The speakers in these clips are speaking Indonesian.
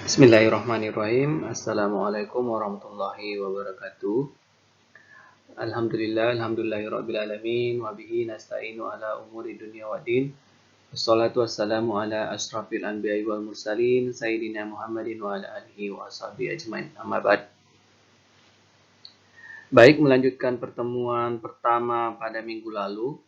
Bismillahirrahmanirrahim. Assalamualaikum warahmatullahi wabarakatuh. Alhamdulillahirabbil alamin wa bihi nasta'inu ala umuri dunya waddin. Wassalatu wassalamu ala asyrafil anbiya'i wal mursalin sayyidina Muhammadin wa ala alihi wa ashabihi ajmain. Amma ba'd. Baik, melanjutkan pertemuan pertama pada minggu lalu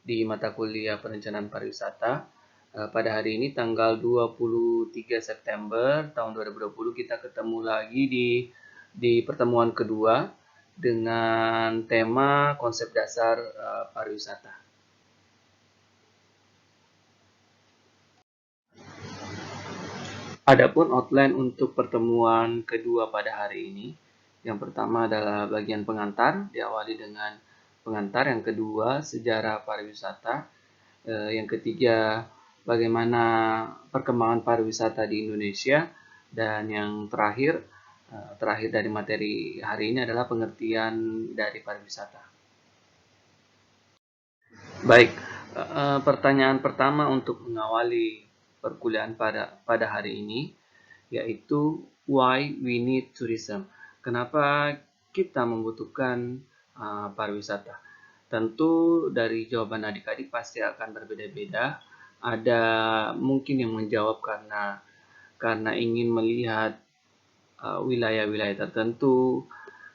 di mata kuliah perencanaan pariwisata. Pada hari ini tanggal 23 September tahun 2020 kita ketemu lagi di pertemuan kedua dengan tema konsep dasar pariwisata. Adapun outline untuk pertemuan kedua pada hari ini, yang pertama adalah bagian pengantar, diawali dengan pengantar, yang kedua sejarah pariwisata, yang ketiga bagaimana perkembangan pariwisata di Indonesia, dan yang terakhir dari materi hari ini adalah pengertian dari pariwisata. Baik, pertanyaan pertama untuk mengawali perkuliahan pada hari ini yaitu why we need tourism. Kenapa kita membutuhkan pariwisata? Tentu dari jawaban adik-adik pasti akan berbeda-beda. Ada mungkin yang menjawab karena ingin melihat wilayah-wilayah tertentu,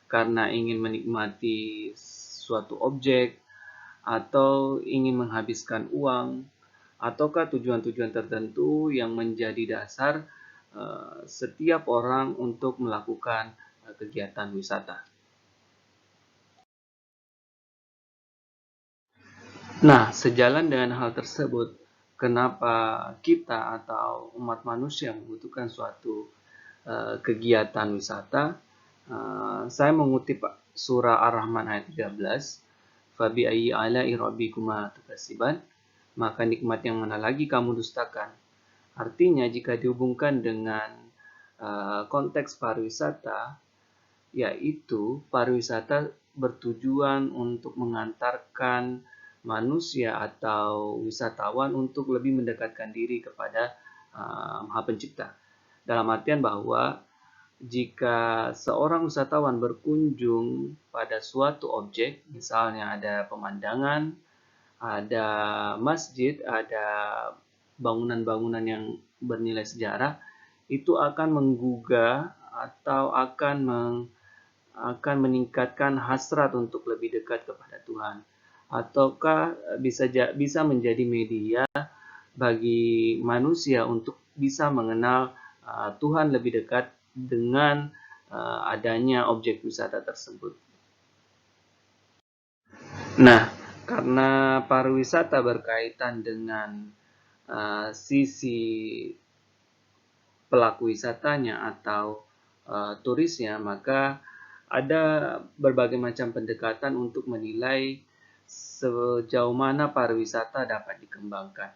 karena ingin menikmati suatu objek, atau ingin menghabiskan uang, ataukah tujuan-tujuan tertentu yang menjadi dasar setiap orang untuk melakukan kegiatan wisata. Nah, sejalan dengan hal tersebut, kenapa kita atau umat manusia membutuhkan suatu kegiatan wisata? Saya mengutip surah Ar-Rahman ayat 13, Fabi ayyi ala'i rabbikuma tukadziban, maka nikmat yang mana lagi kamu dustakan. Artinya jika dihubungkan dengan konteks pariwisata, yaitu pariwisata bertujuan untuk mengantarkan manusia atau wisatawan untuk lebih mendekatkan diri kepada Maha Pencipta. Dalam artian bahwa jika seorang wisatawan berkunjung pada suatu objek, misalnya ada pemandangan, ada masjid, ada bangunan-bangunan yang bernilai sejarah, itu akan menggugah atau akan meningkatkan hasrat untuk lebih dekat kepada Tuhan, ataukah bisa menjadi media bagi manusia untuk bisa mengenal Tuhan lebih dekat dengan adanya objek wisata tersebut. Nah, karena pariwisata berkaitan dengan sisi pelaku wisatanya atau turisnya, maka ada berbagai macam pendekatan untuk menilai sejauh mana pariwisata dapat dikembangkan.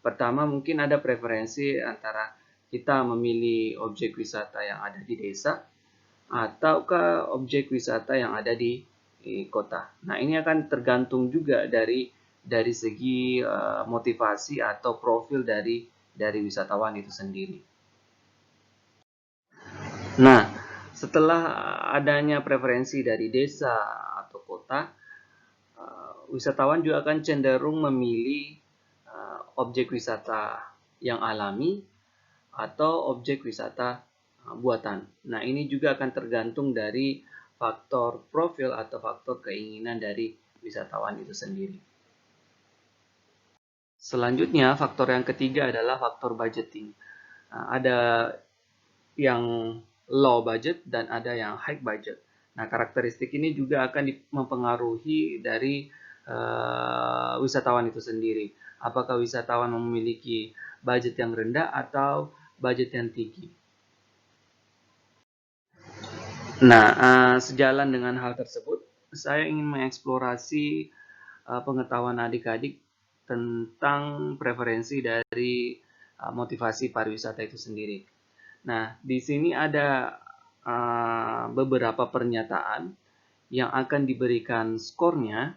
Pertama, mungkin ada preferensi antara kita memilih objek wisata yang ada di desa ataukah objek wisata yang ada di kota. Nah, ini akan tergantung juga dari segi motivasi atau profil dari wisatawan itu sendiri. Nah, setelah adanya preferensi dari desa atau kota, wisatawan juga akan cenderung memilih objek wisata yang alami atau objek wisata buatan. Nah, ini juga akan tergantung dari faktor profil atau faktor keinginan dari wisatawan itu sendiri. Selanjutnya, faktor yang ketiga adalah faktor budgeting. Ada yang low budget dan ada yang high budget. Nah, karakteristik ini juga akan mempengaruhi dari wisatawan itu sendiri. Apakah wisatawan memiliki budget yang rendah atau budget yang tinggi? Nah, sejalan dengan hal tersebut, saya ingin mengeksplorasi pengetahuan adik-adik tentang preferensi dari motivasi pariwisata itu sendiri. Nah, di sini ada beberapa pernyataan yang akan diberikan skornya.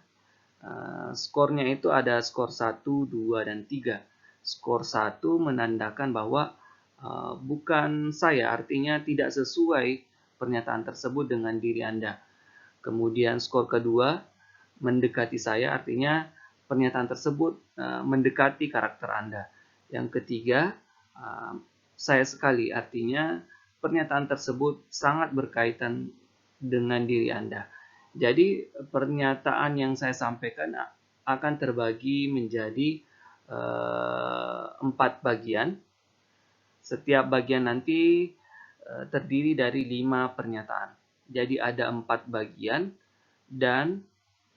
Skornya itu ada skor 1, 2, dan 3. Skor 1 menandakan bahwa bukan saya, artinya tidak sesuai pernyataan tersebut dengan diri Anda. Kemudian skor kedua, mendekati saya, artinya pernyataan tersebut mendekati karakter Anda. Yang ketiga, saya sekali, artinya pernyataan tersebut sangat berkaitan dengan diri Anda. Jadi pernyataan yang saya sampaikan akan terbagi menjadi 4 bagian. Setiap bagian nanti terdiri dari 5 pernyataan. Jadi ada 4 bagian dan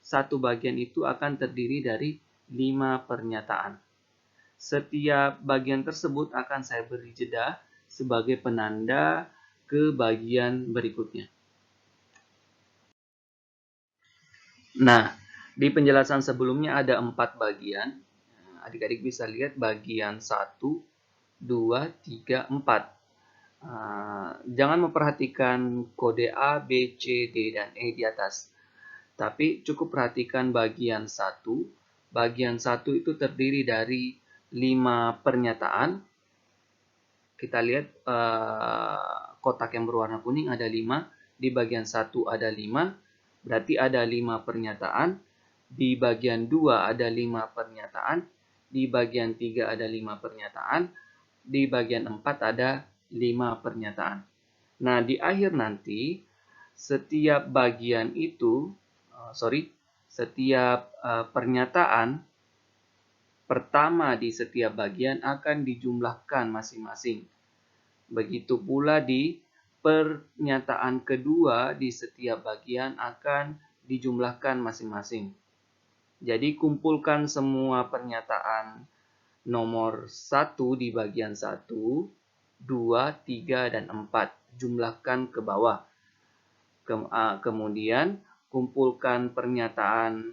satu bagian itu akan terdiri dari 5 pernyataan. Setiap bagian tersebut akan saya beri jeda sebagai penanda ke bagian berikutnya. Nah, di penjelasan sebelumnya ada 4 bagian. Adik-adik bisa lihat bagian 1, 2, 3, 4. Jangan memperhatikan kode A, B, C, D, dan E di atas. Tapi cukup perhatikan bagian 1. Bagian 1 itu terdiri dari 5 pernyataan. Kita lihat kotak yang berwarna kuning ada 5. Di bagian 1 ada 5. Berarti ada 5 pernyataan. Di bagian 2 ada 5 pernyataan. Di bagian 3 ada 5 pernyataan. Di bagian 4 ada 5 pernyataan. Nah, di akhir nanti setiap bagian itu, setiap pernyataan pertama di setiap bagian akan dijumlahkan masing-masing. Begitu pula di pernyataan kedua di setiap bagian akan dijumlahkan masing-masing. Jadi kumpulkan semua pernyataan nomor 1 di bagian 1, 2, 3, dan 4. Jumlahkan ke bawah. Kemudian kumpulkan pernyataan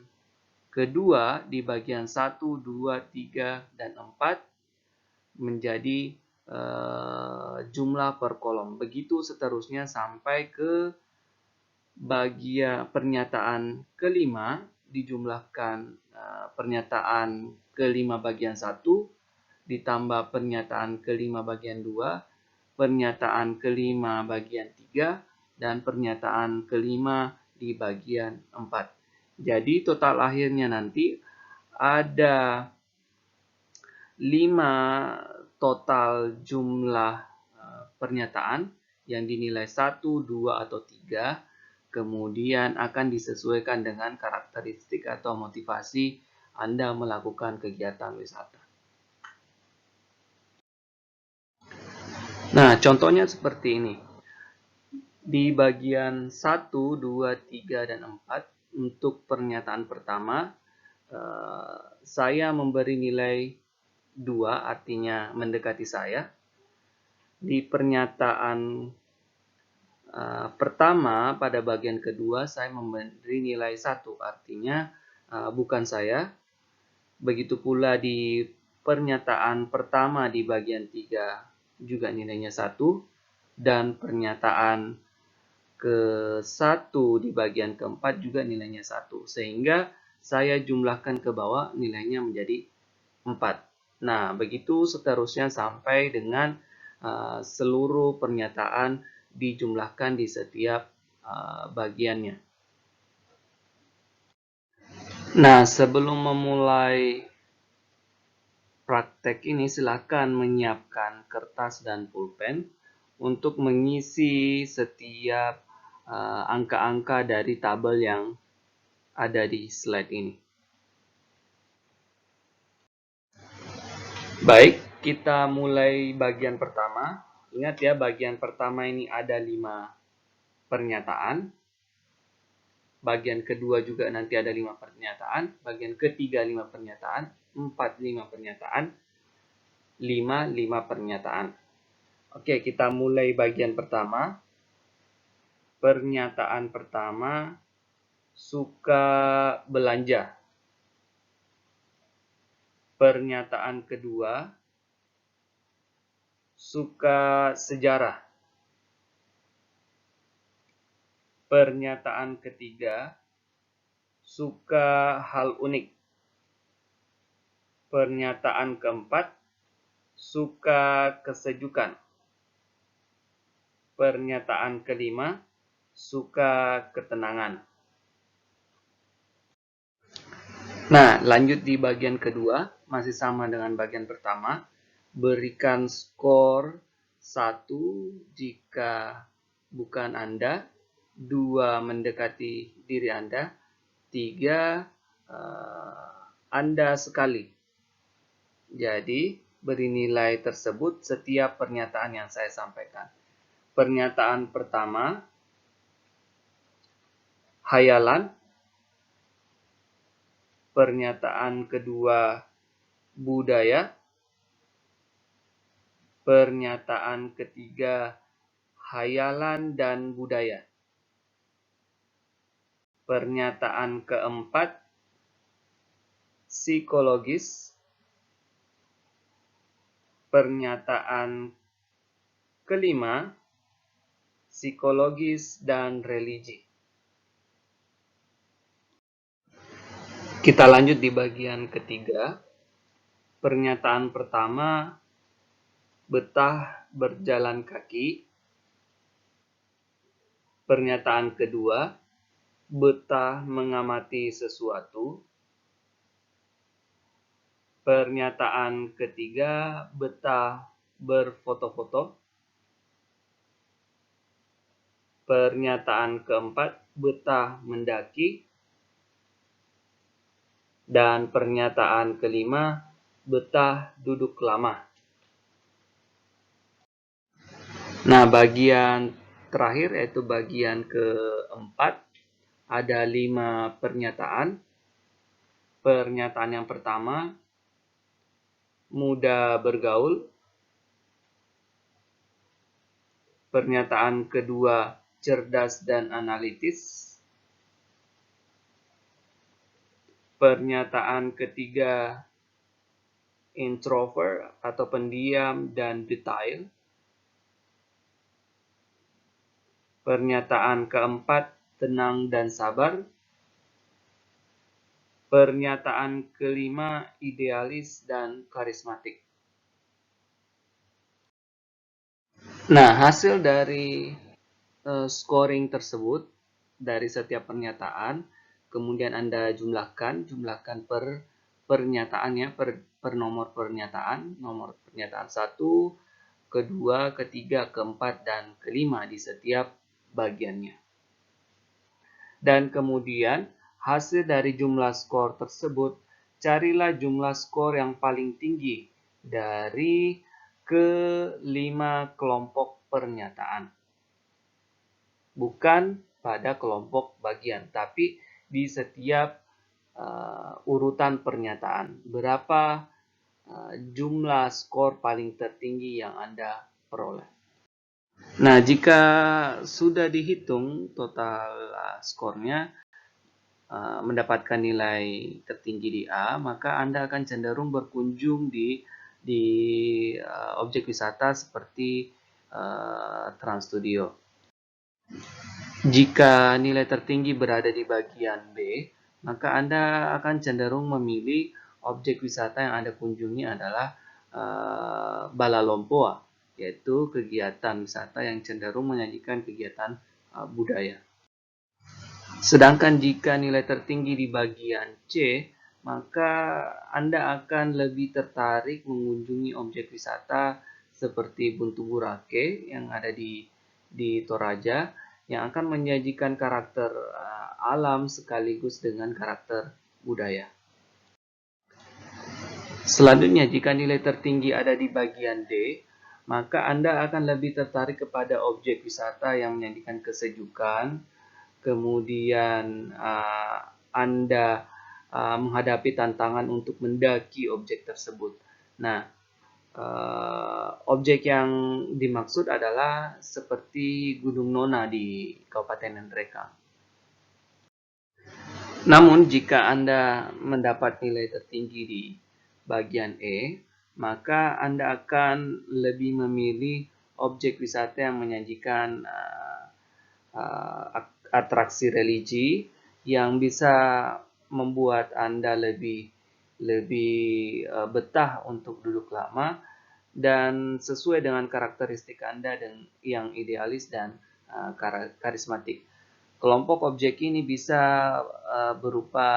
kedua di bagian 1, 2, 3, dan 4 menjadi jumlah per kolom. Begitu seterusnya sampai ke bagian pernyataan kelima, dijumlahkan pernyataan kelima bagian 1 ditambah pernyataan kelima bagian 2, pernyataan kelima bagian 3, dan pernyataan kelima di bagian 4. Jadi total akhirnya nanti ada 5 total jumlah pernyataan yang dinilai 1, 2, atau 3. Kemudian akan disesuaikan dengan karakteristik atau motivasi Anda melakukan kegiatan wisata. Nah, contohnya seperti ini. Di bagian 1, 2, 3, dan 4, untuk pernyataan pertama, saya memberi nilai 2, artinya mendekati saya. Di pernyataan pertama, pada bagian kedua, saya memberi nilai 1, artinya bukan saya. Begitu pula di pernyataan pertama di bagian 3, juga nilainya 1. Dan pernyataan ke-1 di bagian keempat juga nilainya 1. Sehingga saya jumlahkan ke bawah, nilainya menjadi 4. Nah, begitu seterusnya sampai dengan seluruh pernyataan dijumlahkan di setiap bagiannya. Nah, sebelum memulai praktek ini, silakan menyiapkan kertas dan pulpen untuk mengisi setiap angka-angka dari tabel yang ada di slide ini. Baik, kita mulai bagian pertama. Ingat ya, bagian pertama ini ada 5 pernyataan. Bagian kedua juga nanti ada 5 pernyataan. Bagian ketiga 5 pernyataan. 4, 5 pernyataan. 5 pernyataan. Oke, kita mulai bagian pertama. Pernyataan pertama, suka belanja. Pernyataan kedua, suka sejarah. Pernyataan ketiga, suka hal unik. Pernyataan keempat, suka kesejukan. Pernyataan kelima, suka ketenangan. Nah, lanjut di bagian kedua, masih sama dengan bagian pertama. Berikan skor 1 jika bukan Anda, 2 mendekati diri Anda, 3 Anda sekali. Jadi, beri nilai tersebut setiap pernyataan yang saya sampaikan. Pernyataan pertama, hayalan. Pernyataan kedua, budaya. Pernyataan ketiga, hayalan dan budaya. Pernyataan keempat, psikologis. Pernyataan kelima, psikologis dan religi. Kita lanjut di bagian ketiga. Pernyataan pertama, betah berjalan kaki. Pernyataan kedua, betah mengamati sesuatu. Pernyataan ketiga, betah berfoto-foto. Pernyataan keempat, betah mendaki. Dan pernyataan kelima, betah duduk lama. Nah, bagian terakhir yaitu bagian keempat, ada 5 pernyataan. Pernyataan yang pertama, mudah bergaul. Pernyataan kedua, cerdas dan analitis. Pernyataan ketiga, introvert atau pendiam dan detail. Pernyataan keempat, tenang dan sabar. Pernyataan kelima, idealis dan karismatik. Nah, hasil dari scoring tersebut dari setiap pernyataan, kemudian Anda jumlahkan per pernyataannya, per nomor pernyataan, nomor pernyataan 1, kedua, ketiga, keempat, dan kelima di setiap bagiannya. Dan kemudian hasil dari jumlah skor tersebut, carilah jumlah skor yang paling tinggi dari ke-5 kelompok pernyataan. Bukan pada kelompok bagian, tapi di setiap urutan pernyataan. Berapa jumlah skor paling tertinggi yang Anda peroleh. Nah, jika sudah dihitung total skornya, mendapatkan nilai tertinggi di A, maka Anda akan cenderung berkunjung di objek wisata seperti Trans Studio. Jika nilai tertinggi berada di bagian B, maka Anda akan cenderung memilih objek wisata yang Anda kunjungi adalah Balalompoa, yaitu kegiatan wisata yang cenderung menyajikan kegiatan budaya. Sedangkan jika nilai tertinggi di bagian C, maka Anda akan lebih tertarik mengunjungi objek wisata seperti Buntu Burake yang ada di Toraja, yang akan menyajikan karakter alam sekaligus dengan karakter budaya. Selanjutnya, jika nilai tertinggi ada di bagian D, maka Anda akan lebih tertarik kepada objek wisata yang menyajikan kesejukan, kemudian Anda menghadapi tantangan untuk mendaki objek tersebut. Nah, objek yang dimaksud adalah seperti Gunung Nona di Kabupaten Ngendrekang. Namun, jika Anda mendapat nilai tertinggi di bagian E, maka Anda akan lebih memilih objek wisata yang menyajikan atraksi religi yang bisa membuat Anda lebih betah untuk duduk lama, dan sesuai dengan karakteristik Anda dan yang idealis dan karismatik. Kelompok objek ini bisa berupa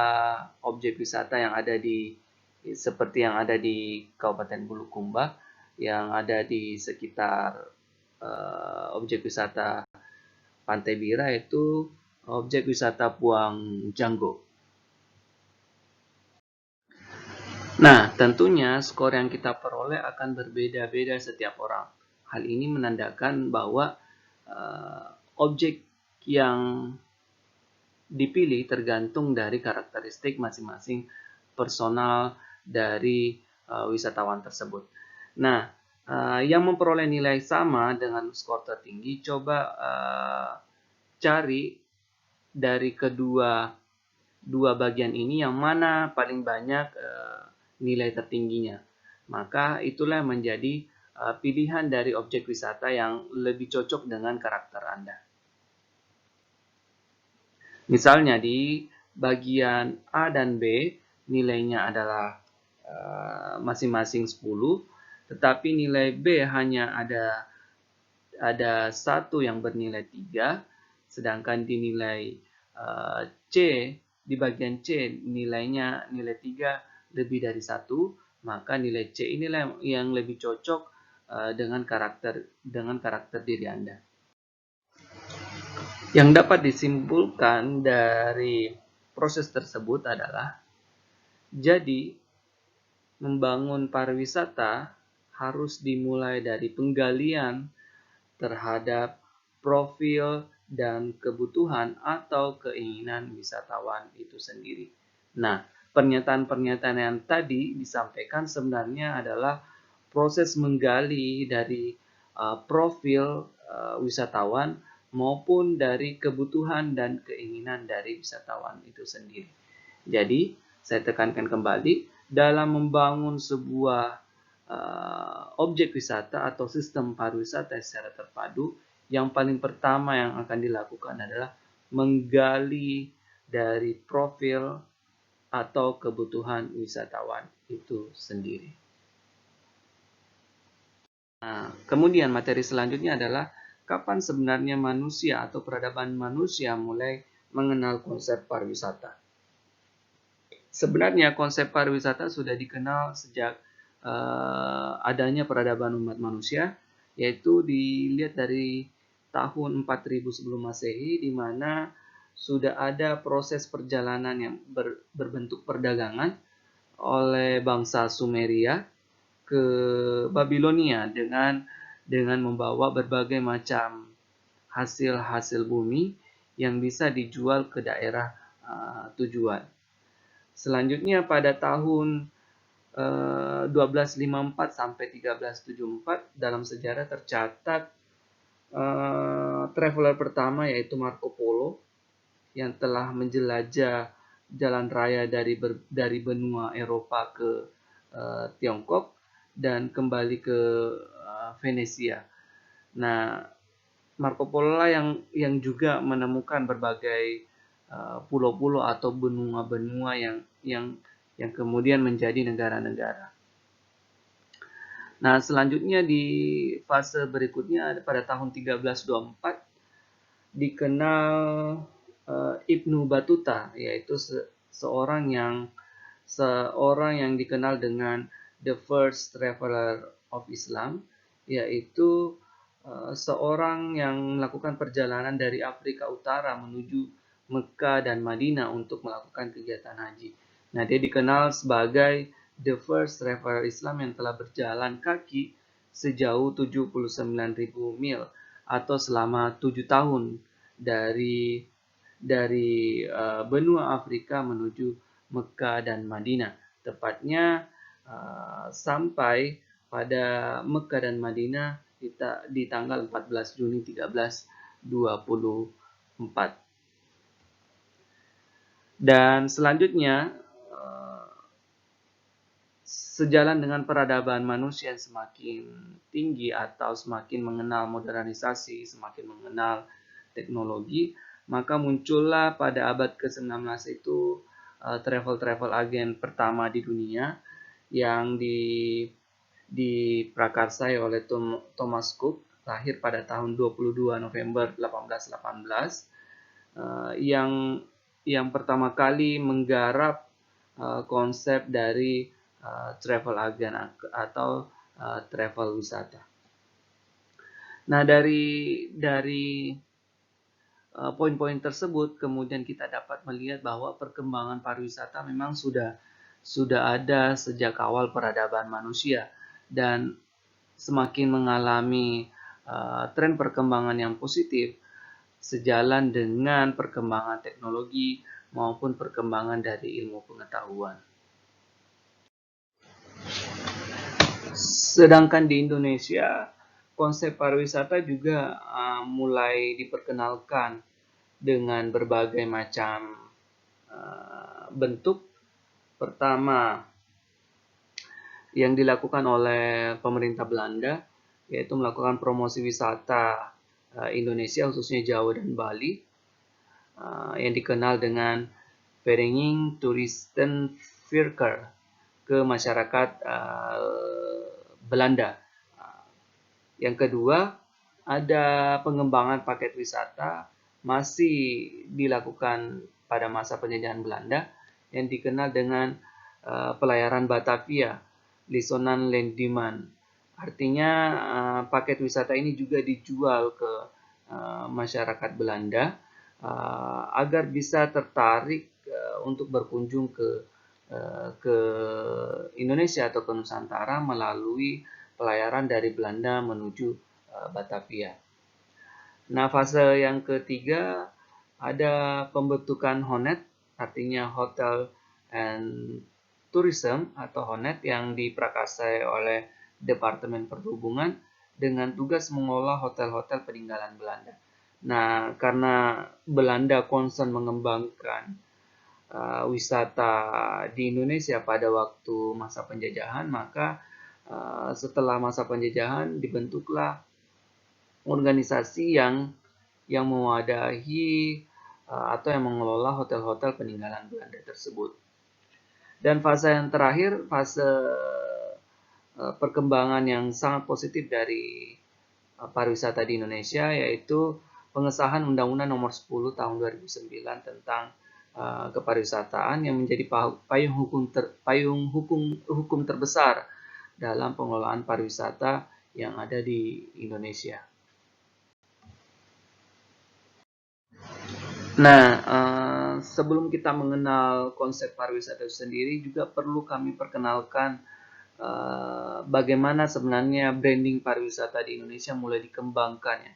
objek wisata yang ada di seperti yang ada di Kabupaten Bulukumba, yang ada di sekitar objek wisata Pantai Bira, itu objek wisata Puang Janggo. Nah, tentunya skor yang kita peroleh akan berbeda-beda setiap orang. Hal ini menandakan bahwa objek yang dipilih tergantung dari karakteristik masing-masing personal dari wisatawan tersebut. Nah, yang memperoleh nilai sama dengan skor tertinggi, coba cari dari dua bagian ini yang mana paling banyak nilai tertingginya. Maka itulah menjadi pilihan dari objek wisata yang lebih cocok dengan karakter Anda. Misalnya di bagian A dan B nilainya adalah masing-masing 10, tetapi nilai B hanya ada satu yang bernilai 3, sedangkan di nilai C, di bagian C nilai 3 lebih dari 1, maka nilai C inilah yang lebih cocok dengan karakter diri Anda. Yang dapat disimpulkan dari proses tersebut adalah, jadi membangun pariwisata harus dimulai dari penggalian terhadap profil dan kebutuhan atau keinginan wisatawan itu sendiri. Nah, pernyataan-pernyataan yang tadi disampaikan sebenarnya adalah proses menggali dari profil wisatawan maupun dari kebutuhan dan keinginan dari wisatawan itu sendiri. Jadi, saya tekankan kembali, dalam membangun sebuah objek wisata atau sistem pariwisata secara terpadu, yang paling pertama yang akan dilakukan adalah menggali dari profil atau kebutuhan wisatawan itu sendiri. Nah, kemudian materi selanjutnya adalah kapan sebenarnya manusia atau peradaban manusia mulai mengenal konsep pariwisata. Sebenarnya konsep pariwisata sudah dikenal sejak adanya peradaban umat manusia, yaitu dilihat dari tahun 4000 sebelum Masehi, di mana sudah ada proses perjalanan yang berbentuk perdagangan oleh bangsa Sumeria ke Babilonia dengan membawa berbagai macam hasil-hasil bumi yang bisa dijual ke daerah tujuan. Selanjutnya pada tahun 1254 sampai 1374 dalam sejarah tercatat traveler pertama yaitu Marco Polo yang telah menjelajah jalan raya dari benua Eropa ke Tiongkok dan kembali ke Venesia. Nah, Marco Polo lah yang juga menemukan berbagai pulau-pulau atau benua-benua yang kemudian menjadi negara-negara. Nah, selanjutnya di fase berikutnya pada tahun 1324 dikenal Ibnu Battuta, yaitu seorang yang dikenal dengan the first traveler of Islam, yaitu seorang yang melakukan perjalanan dari Afrika Utara menuju Mekah dan Madinah untuk melakukan kegiatan haji. Nah, dia dikenal sebagai the first traveler Islam yang telah berjalan kaki sejauh 79.000 mil atau selama 7 tahun dari benua Afrika menuju Mekah dan Madinah. Tepatnya sampai pada Mekah dan Madinah di tanggal 14 Juni 1324. Dan selanjutnya, sejalan dengan peradaban manusia yang semakin tinggi atau semakin mengenal modernisasi, semakin mengenal teknologi, maka muncullah pada abad ke-19 itu travel agen pertama di dunia yang diprakarsai oleh Thomas Cook, lahir pada tahun 22 November 1818, yang pertama kali menggarap konsep dari travel agent atau travel wisata. Nah, dari poin-poin tersebut kemudian kita dapat melihat bahwa perkembangan pariwisata memang sudah ada sejak awal peradaban manusia, dan semakin mengalami tren perkembangan yang positif sejalan dengan perkembangan teknologi maupun perkembangan dari ilmu pengetahuan. Sedangkan di Indonesia, konsep pariwisata juga mulai diperkenalkan dengan berbagai macam bentuk. Pertama, yang dilakukan oleh pemerintah Belanda, yaitu melakukan promosi wisata Indonesia, khususnya Jawa dan Bali, yang dikenal dengan Vereniging Toeristenvirke ke masyarakat Belanda. Yang kedua, ada pengembangan paket wisata masih dilakukan pada masa penjajahan Belanda yang dikenal dengan pelayaran Batavia, Lisonan Lendiman. Artinya paket wisata ini juga dijual ke masyarakat Belanda agar bisa tertarik untuk berkunjung ke Indonesia atau ke Nusantara melalui pelayaran dari Belanda menuju Batavia. Nah, fase yang ketiga ada pembentukan HONET, artinya Hotel and Tourism atau HONET, yang diprakarsai oleh Departemen Perhubungan dengan tugas mengelola hotel-hotel peninggalan Belanda. Nah, karena Belanda concern mengembangkan wisata di Indonesia pada waktu masa penjajahan, maka setelah masa penjajahan dibentuklah organisasi yang mewadahi atau yang mengelola hotel-hotel peninggalan Belanda tersebut. Dan fase yang terakhir, fase perkembangan yang sangat positif dari pariwisata di Indonesia, yaitu pengesahan Undang-Undang Nomor 10 Tahun 2009 tentang kepariwisataan yang menjadi payung hukum terbesar dalam pengelolaan pariwisata yang ada di Indonesia. Nah, sebelum kita mengenal konsep pariwisata itu sendiri, juga perlu kami perkenalkan bagaimana sebenarnya branding pariwisata di Indonesia mulai dikembangkan ya,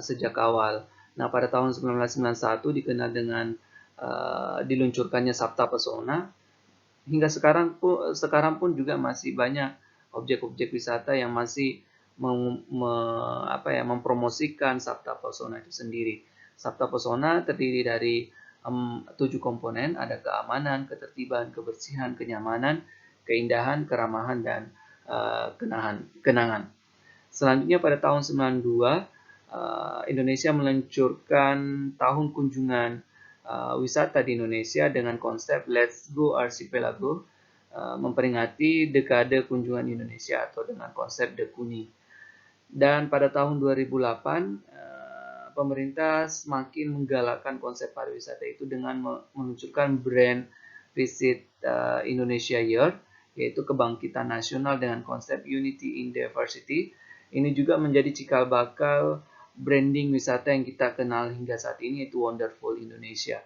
sejak awal. Nah, pada tahun 1991 dikenal dengan diluncurkannya Sabta Pesona. Hingga sekarang pun juga masih banyak objek-objek wisata yang masih mempromosikan Sabta Pesona itu sendiri. Sabta Pesona terdiri dari 7 komponen, ada keamanan, ketertiban, kebersihan, kenyamanan, keindahan, keramahan, dan kenangan. Selanjutnya pada tahun 92, Indonesia meluncurkan tahun kunjungan wisata di Indonesia dengan konsep Let's Go Archipelago, memperingati dekade kunjungan Indonesia atau dengan konsep Dekuni. Dan pada tahun 2008, pemerintah semakin menggalakkan konsep pariwisata itu dengan meluncurkan brand Visit Indonesia Year, yaitu kebangkitan nasional dengan konsep Unity in Diversity. Ini juga menjadi cikal bakal branding wisata yang kita kenal hingga saat ini, yaitu Wonderful Indonesia.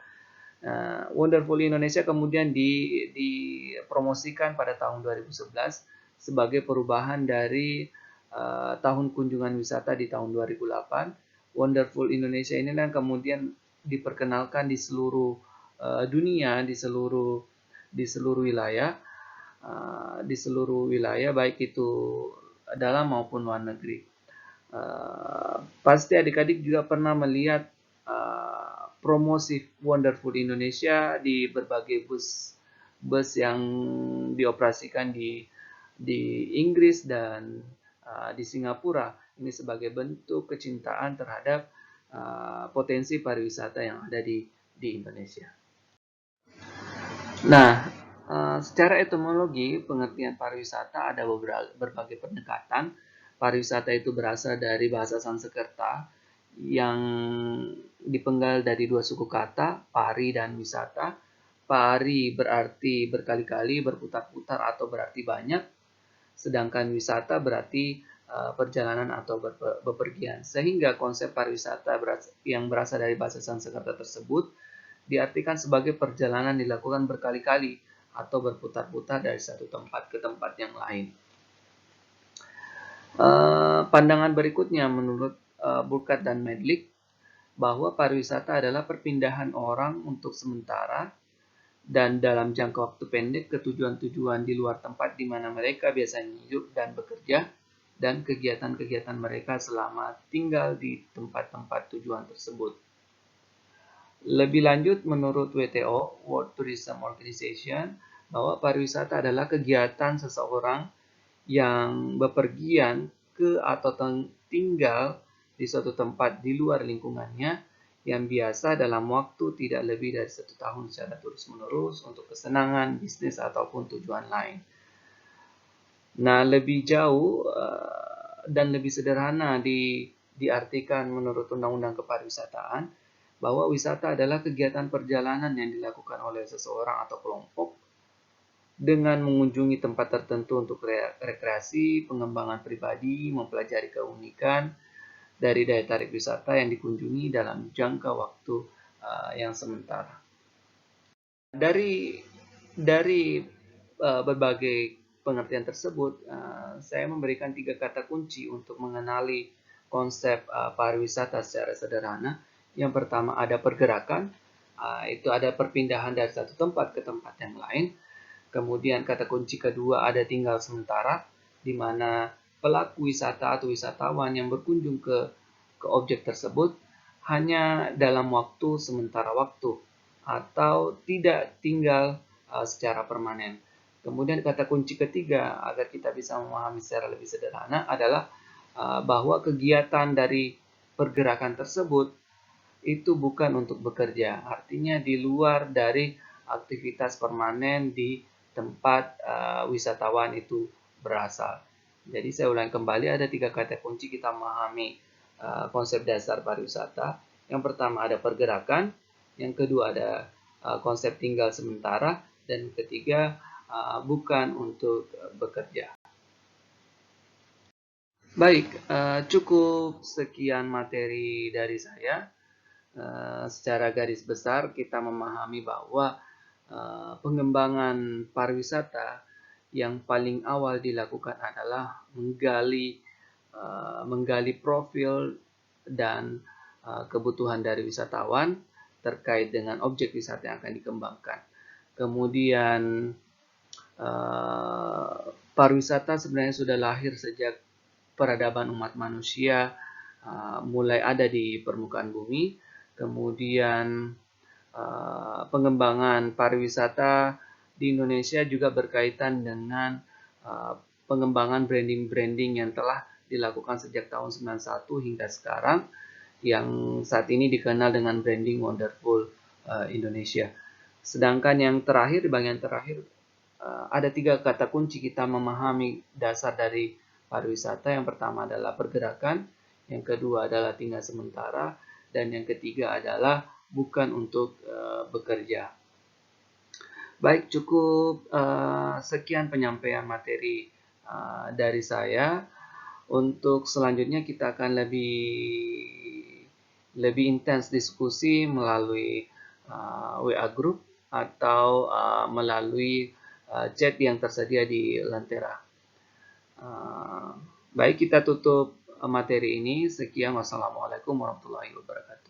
Wonderful Indonesia kemudian dipromosikan pada tahun 2011 sebagai perubahan dari tahun kunjungan wisata di tahun 2008. Wonderful Indonesia ini kan kemudian diperkenalkan di seluruh dunia, di seluruh wilayah, baik itu dalam maupun luar negeri. Pasti adik-adik juga pernah melihat promosi Wonderful Indonesia di berbagai bus yang dioperasikan di Inggris dan di Singapura. Ini sebagai bentuk kecintaan terhadap potensi pariwisata yang ada di Indonesia. Nah, Secara etimologi, pengertian pariwisata ada berbagai pendekatan. Pariwisata itu berasal dari bahasa Sanskerta yang dipenggal dari dua suku kata, pari dan wisata. Pari berarti berkali-kali, berputar-putar atau berarti banyak, sedangkan wisata berarti perjalanan atau bepergian. Sehingga konsep pariwisata yang berasal dari bahasa Sanskerta tersebut diartikan sebagai perjalanan dilakukan berkali-kali atau berputar-putar dari satu tempat ke tempat yang lain. Pandangan berikutnya menurut Burkhardt dan Medlik bahwa pariwisata adalah perpindahan orang untuk sementara dan dalam jangka waktu pendek ke tujuan-tujuan di luar tempat di mana mereka biasanya hidup dan bekerja, dan kegiatan-kegiatan mereka selama tinggal di tempat-tempat tujuan tersebut. Lebih lanjut, menurut WTO, World Tourism Organization, bahwa pariwisata adalah kegiatan seseorang yang bepergian ke atau tinggal di suatu tempat di luar lingkungannya yang biasa dalam waktu tidak lebih dari 1 tahun secara terus-menerus untuk kesenangan, bisnis, ataupun tujuan lain. Nah, lebih jauh dan lebih sederhana diartikan menurut Undang-Undang Kepariwisataan bahwa wisata adalah kegiatan perjalanan yang dilakukan oleh seseorang atau kelompok dengan mengunjungi tempat tertentu untuk rekreasi, pengembangan pribadi, mempelajari keunikan dari daya tarik wisata yang dikunjungi dalam jangka waktu yang sementara. Dari berbagai pengertian tersebut, saya memberikan 3 kata kunci untuk mengenali konsep pariwisata secara sederhana. Yang pertama ada pergerakan, itu ada perpindahan dari satu tempat ke tempat yang lain. Kemudian kata kunci kedua ada tinggal sementara, di mana pelaku wisata atau wisatawan yang berkunjung ke objek tersebut hanya dalam waktu sementara waktu atau tidak tinggal secara permanen. Kemudian kata kunci ketiga agar kita bisa memahami secara lebih sederhana adalah bahwa kegiatan dari pergerakan tersebut itu bukan untuk bekerja, artinya di luar dari aktivitas permanen di tempat wisatawan itu berasal. Jadi saya ulang kembali, ada 3 kata kunci kita memahami konsep dasar pariwisata. Yang pertama ada pergerakan, yang kedua ada konsep tinggal sementara, dan ketiga bukan untuk bekerja. Baik, cukup sekian materi dari saya. Secara garis besar kita memahami bahwa pengembangan pariwisata yang paling awal dilakukan adalah menggali profil dan kebutuhan dari wisatawan terkait dengan objek wisata yang akan dikembangkan. Kemudian pariwisata sebenarnya sudah lahir sejak peradaban umat manusia mulai ada di permukaan bumi. Kemudian pengembangan pariwisata di Indonesia juga berkaitan dengan pengembangan branding-branding yang telah dilakukan sejak tahun 91 hingga sekarang, yang saat ini dikenal dengan branding Wonderful Indonesia. Sedangkan yang terakhir, di bagian terakhir, ada 3 kata kunci kita memahami dasar dari pariwisata. Yang pertama adalah pergerakan, yang kedua adalah tinggal sementara, dan yang ketiga adalah bukan untuk bekerja. Baik, cukup sekian penyampaian materi dari saya. Untuk selanjutnya kita akan lebih intens diskusi melalui WA Group atau melalui chat yang tersedia di Lentera. Baik, kita tutup materi ini. Sekian, wassalamualaikum warahmatullahi wabarakatuh.